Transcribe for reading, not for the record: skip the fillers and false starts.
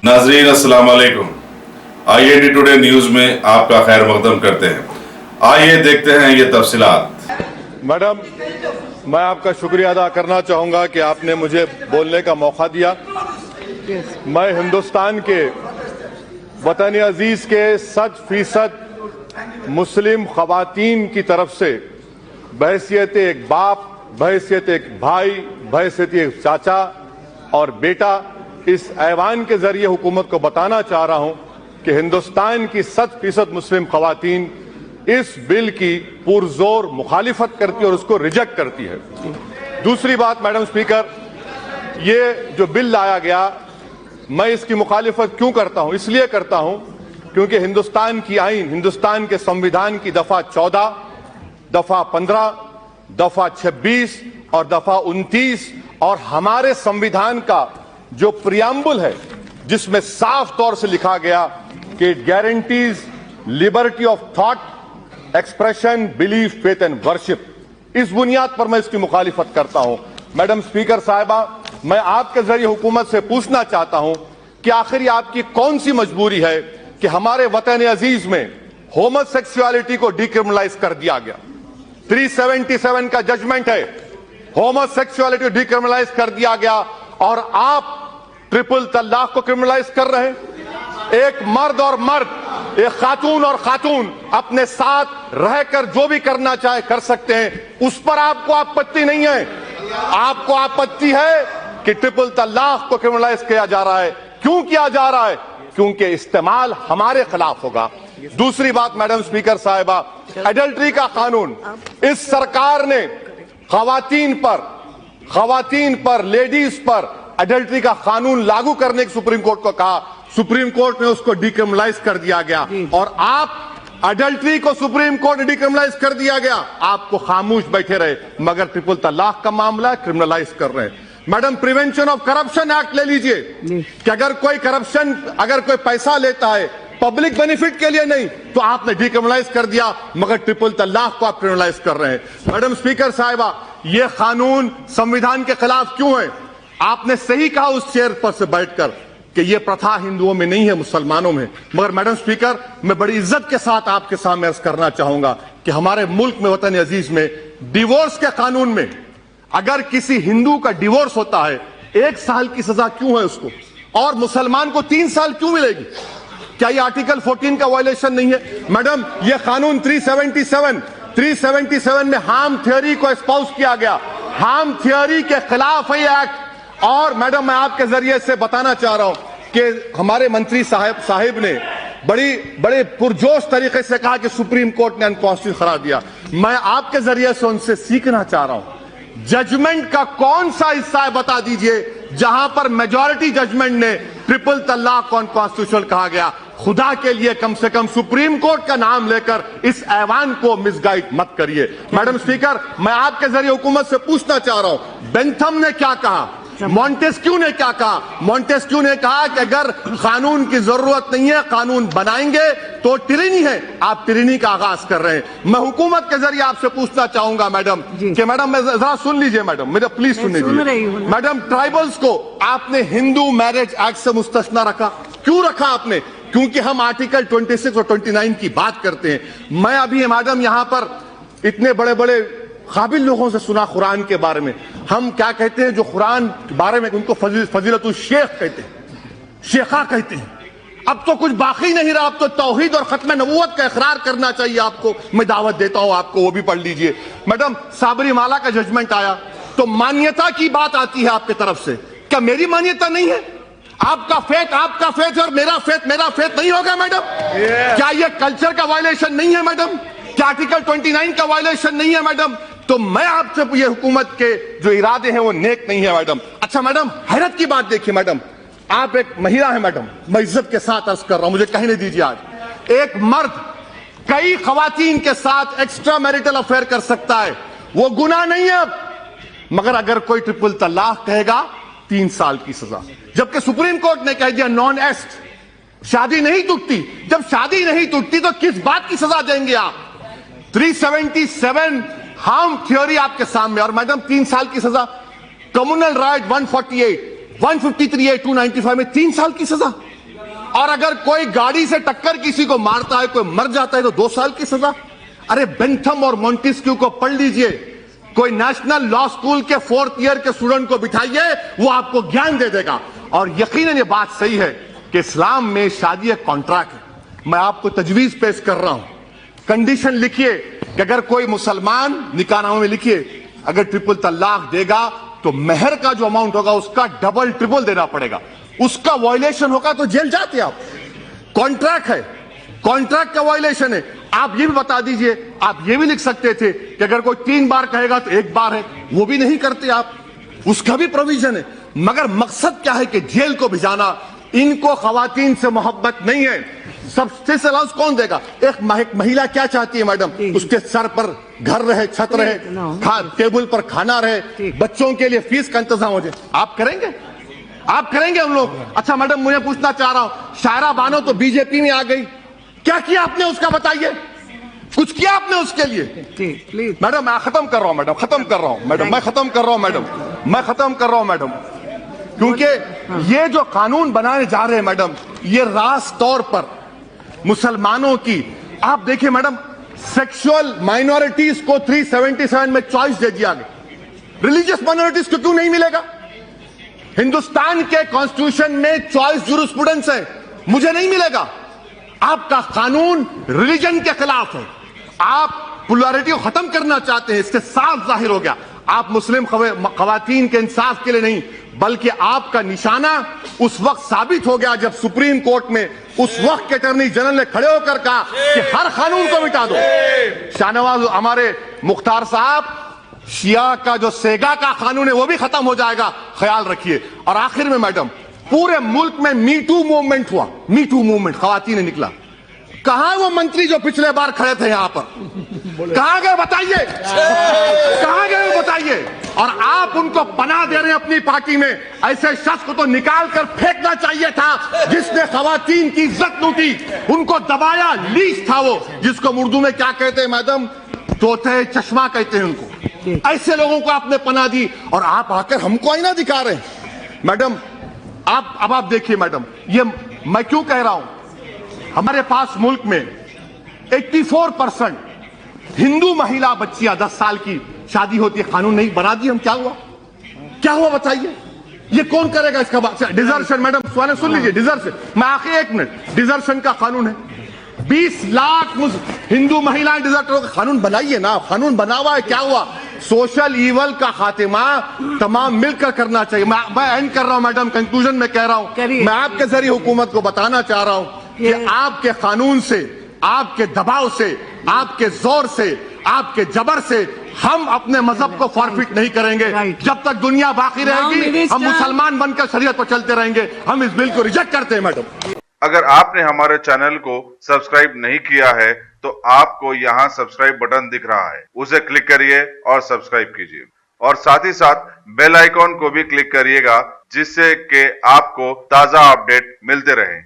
नाजरीन अस्सलाम वालेकुम। IAD टुडे न्यूज में आपका खैर मकदम करते हैं। आइए देखते हैं ये तफसीलात। मैडम, मैं आपका शुक्रिया अदा करना चाहूँगा कि आपने मुझे बोलने का मौका दिया। मैं हिंदुस्तान के वतन अजीज के 100% मुस्लिम खवातीन की तरफ से बहैसियत एक बाप, बहैसियत एक भाई, बहैसियत एक चाचा और बेटा इस ऐवान के जरिए हुकूमत को बताना चाह रहा हूं कि हिंदुस्तान की 100% मुस्लिम खवातीन इस बिल की पुरजोर मुखालिफत करती है और उसको रिजेक्ट करती है। दूसरी बात मैडम स्पीकर, ये जो बिल लाया गया, मैं इसकी मुखालिफत क्यों करता हूं? इसलिए करता हूं क्योंकि हिंदुस्तान की आईन, हिंदुस्तान के संविधान की दफा 14, दफा 15, दफा 26 और दफा 29 और हमारे संविधान का जो प्रियम्बल है जिसमें साफ तौर से लिखा गया कि it guarantees liberty of thought, expression, belief, faith and worship, इस बुनियाद पर मैं इसकी मुखालिफत करता हूं। मैडम स्पीकर साहिबा, मैं आपके जरिए हुकूमत से पूछना चाहता हूं कि आखिर आपकी कौन सी मजबूरी है कि हमारे वतन अजीज में होमोसेक्सुअलिटी को डिक्रिमिनलाइज कर दिया गया। 377 का जजमेंट है, होमोसेक्सुअलिटी डिक्रिमिनलाइज कर दिया गया और आप ट्रिपल तलाक को क्रिमिनलाइज कर रहे हैं। एक मर्द और मर्द, एक खातून और खातून अपने साथ रहकर जो भी करना चाहे कर सकते हैं, उस पर आपको आपत्ति नहीं है। आपको आपत्ति है कि ट्रिपल तलाक को क्रिमिनलाइज किया जा रहा है। क्यों किया जा रहा है? क्योंकि इस्तेमाल हमारे खिलाफ होगा। दूसरी बात मैडम स्पीकर साहिबा, एडल्ट्री का कानून इस सरकार ने खवातीन पर, लेडीज पर एडल्ट्री का कानून लागू करने की सुप्रीम कोर्ट को कहा। सुप्रीम कोर्ट ने उसको डिक्रिमिनलाइज कर दिया गया और आप एडल्ट्री को सुप्रीम कोर्ट ने डिक्रिमिनलाइज कर दिया गया, आपको खामोश बैठे रहे, मगर ट्रिपल तलाक का मामला क्रिमिनलाइज कर रहे हैं। Madam, prevention of corruption act ले लीजिए कि अगर कोई पैसा लेता है पब्लिक बेनिफिट के लिए नहीं तो आपने डिक्रिमिनलाइज कर दिया, मगर ट्रिपल तलाक को आप क्रिमिनलाइज कर रहे हैं। मैडम स्पीकर साहिबा, यह कानून संविधान के खिलाफ क्यों है? आपने सही कहा उस चेयर पर से बैठकर कि यह प्रथा हिंदुओं में नहीं है, मुसलमानों में। मगर मैडम स्पीकर, मैं बड़ी इज्जत के साथ आपके सामने अर्ज करना चाहूंगा कि हमारे मुल्क में, वतन अजीज में, डिवोर्स के कानून में अगर किसी हिंदू का डिवोर्स होता है 1 साल की सजा क्यों है उसको, और मुसलमान को 3 साल क्यों मिलेगी? क्या ये आर्टिकल 14 का वायलेशन नहीं है? मैडम, ये कानून 377 में हार्म थ्योरी को एस्पाउस किया गया, हार्म थ्योरी के खिलाफ है ये एक्ट। और मैडम, मैं आपके जरिए से बताना चाह रहा हूं कि हमारे मंत्री साहिब ने बड़े पुरजोश तरीके से कहा कि सुप्रीम कोर्ट ने अनकॉन्स्टिट्यूशनल करार दिया। मैं आपके जरिए से उनसे सीखना चाह रहा हूं, जजमेंट का कौन सा हिस्सा है बता दीजिए जहां पर मेजॉरिटी जजमेंट ने ट्रिपल तलाक को अनकॉन्स्टिट्यूशनल कहा गया। खुदा के लिए कम से कम सुप्रीम कोर्ट का नाम लेकर इस ऐवान को मिसगाइड मत करिए। मैडम स्पीकर, मैं आपके जरिए हुकूमत से पूछना चाह रहा हूं, बेंथम ने क्या कहा, मॉन्टेस्क्यू ने क्या कहा? मॉन्टेस्क्यू ने कहा कि अगर कानून की जरूरत नहीं है, कानून बनाएंगे तो टिरनी है। आप टिरनी का आगाज कर रहे हैं। मैं हुकूमत के जरिए आपसे पूछना चाहूंगा मैडम कि मैडम, मैं जरा सुन लीजिए मैडम, मेरा प्लीज सुन लीजिए मैडम। ट्राइबल्स को आपने हिंदू मैरिज एक्ट से मुस्तस्ना रखा, क्यों रखा आपने? क्योंकि हम आर्टिकल 26 और 29 की बात करते हैं। मैं अभी मैडम यहां पर इतने बड़े बड़े काबिल लोगों से सुना कुरान के बारे में, हम क्या कहते हैं जो कुरान के बारे में उनको फजीलतुल शेख कहते हैं, शेखा कहते हैं। अब तो कुछ बाकी नहीं रहा, अब तो तौहीद और खत्म नबूवत का इकरार करना चाहिए आपको। मैं दावत देता हूं आपको, वो भी पढ़ लीजिए। मैडम, साबरीमाला का जजमेंट आया तो मान्यता की बात आती है आपकी तरफ से, क्या मेरी मान्यता नहीं है? आपका फेथ और मेरा फेथ नहीं होगा मैडम? क्या यह कल्चर का वायलेशन नहीं है मैडम? क्या आर्टिकल 29 का वायलेशन नहीं है मैडम? तो मैं आपसे ये हुकूमत के जो इरादे हैं वो नेक नहीं है मैडम। अच्छा मैडम, हैरत की बात देखिए मैडम, आप एक महिला है मैडम, मैं इज्जत के साथ अर्ज कर रहा हूं, मुझे कहने दीजिए। आज एक मर्द कई खवातीन के साथ एक्स्ट्रा मैरिटल अफेयर कर सकता है, वो गुनाह नहीं है। अब मगर अगर कोई ट्रिपल तलाक कहेगा 3 साल की सजा, जबकि सुप्रीम कोर्ट ने कह दिया नॉन एस्ट, शादी नहीं टूटती। जब शादी नहीं टूटती तो किस बात की सजा देंगे आप? 377 हार्म थ्योरी आपके सामने, और मैडम 3 साल की सजा। कम्युनल राइट 148, 153A, 295 में 3 साल की सजा। और अगर कोई गाड़ी से टक्कर किसी को मारता है, कोई मर जाता है तो 2 साल की सजा। अरे बेंथम और मॉन्टेस्क्यू को पढ़ लीजिए, कोई नेशनल लॉ स्कूल के 4th ईयर के स्टूडेंट को बिठाइए, वो आपको ज्ञान दे देगा। और यकीनन ये बात सही है कि इस्लाम में शादी एक कॉन्ट्रैक्ट है। मैं आपको तजवीज पेश कर रहा हूं, कंडीशन लिखिए कि अगर कोई मुसलमान, निकाहनामे में लिखिए, अगर ट्रिपल तलाक देगा तो मेहर का जो अमाउंट होगा उसका डबल ट्रिपल देना पड़ेगा। उसका वायलेशन होगा तो जेल जाते आप। कॉन्ट्रैक्ट है, कॉन्ट्रैक्ट का वायलेशन है। आप ये भी बता दीजिए, आप ये भी लिख सकते थे कि अगर कोई 3 बार कहेगा तो 1 बार है, वो भी नहीं करते आप, उसका भी प्रोविजन है। मगर मकसद क्या है कि जेल को भिजाना। इनको खवातीन से मोहब्बत नहीं है। सब्सिडी अलाउंस कौन देगा? एक महिला क्या चाहती है मैडम? उसके सर पर घर रहे, छत रहे, टेबल पर खाना रहे, बच्चों के लिए फीस का इंतजाम हो जाए। आप करेंगे? आप करेंगे हम लोग? अच्छा मैडम, मुझे पूछना चाह रहा हूं, शायरा बानो तो बीजेपी में आ गई, क्या किया आपने उसका? बताइए, कुछ किया आपने उसके लिए? मैडम मैं खत्म कर रहा हूं, मैडम खत्म कर रहा हूं, मैडम मैं खत्म कर रहा हूं, मैडम मैं खत्म कर रहा हूं, मैडम। क्योंकि ये जो कानून बनाने जा रहे हैं मैडम, ये रास तौर पर मुसलमानों की, आप देखिए मैडम, सेक्सुअल माइनॉरिटीज को 377 में चॉइस दे दिया गया, रिलीजियस माइनॉरिटीज को क्यों नहीं मिलेगा? हिंदुस्तान के कॉन्स्टिट्यूशन में चॉइस जूरिस्प्रूडेंस है, मुझे नहीं मिलेगा। आपका कानून रिलीजन के खिलाफ है, आप प्लुरलिटी को खत्म करना चाहते हैं, इससे साफ जाहिर हो गया। आप मुस्लिम खवातीन के इंसाफ के लिए नहीं, बल्कि आपका निशाना उस वक्त साबित हो गया जब सुप्रीम कोर्ट में उस वक्त के अटॉर्नी जनरल ने खड़े होकर कहा कि हर कानून को मिटा दो। शाहनवाज हमारे मुख्तार साहब, शिया का जो सेगा का कानून है वो भी खत्म हो जाएगा, ख्याल रखिए। और आखिर में मैडम, पूरे मुल्क में मी टू मूवमेंट हुआ, मी टू मूवमेंट, खवातीन ने निकला। कहां वो मंत्री जो पिछले बार खड़े थे यहां पर? कहां गए बताइए, कहां गए बताइए? और आप उनको पनाह दे रहे हैं अपनी पार्टी में। ऐसे शख्स को तो निकाल कर फेंकना चाहिए था जिसने खवातीन की इज्जत लूटी, उनको दबाया, लीच था वो, जिसको उर्दू में क्या कहते हैं मैडम? तोते चश्मा कहते हैं उनको। ऐसे लोगों को आपने पनाह दी और आप आकर हमको आईना दिखा रहे हैं। मैडम आप देखिए मैडम, ये मैं क्यों कह रहा हूं, हमारे पास मुल्क में 84% हिंदू महिला बच्चियां 10 साल की शादी होती है, कानून नहीं बना दिए हम, क्या हुआ? क्या हुआ बताइए? ये कौन करेगा इसका? डिजर्शन मैडम, सुन लीजिए, डिजर्शन, मैं आखिर 1 मिनट, डिजर्शन का कानून है, 20 लाख हिंदू महिलाएं डिजर्टर का कानून बनाइए ना, कानून बना हुआ है, क्या हुआ? सोशल ईवल का खात्मा तमाम मिलकर करना चाहिए। मैं एंड कर रहा हूं मैडम, कंक्लूजन में कह रहा हूं, मैं आपके जरिए हुकूमत को बताना चाह रहा हूं कि आपके कानून से, आपके दबाव से, आपके जोर से, आपके जबर से हम अपने मजहब को फॉरफिट नहीं करेंगे। जब तक दुनिया बाकी रहेगी हम मुसलमान बनकर शरीयत पर चलते रहेंगे। हम इस बिल को रिजेक्ट करते हैं मैडम। अगर आपने हमारे चैनल को सब्सक्राइब नहीं किया है तो आपको यहाँ सब्सक्राइब बटन दिख रहा है, उसे क्लिक करिए और सब्सक्राइब कीजिए, और साथ ही साथ बेल आइकॉन को भी क्लिक करिएगा, जिससे कि आपको ताजा अपडेट मिलते रहे।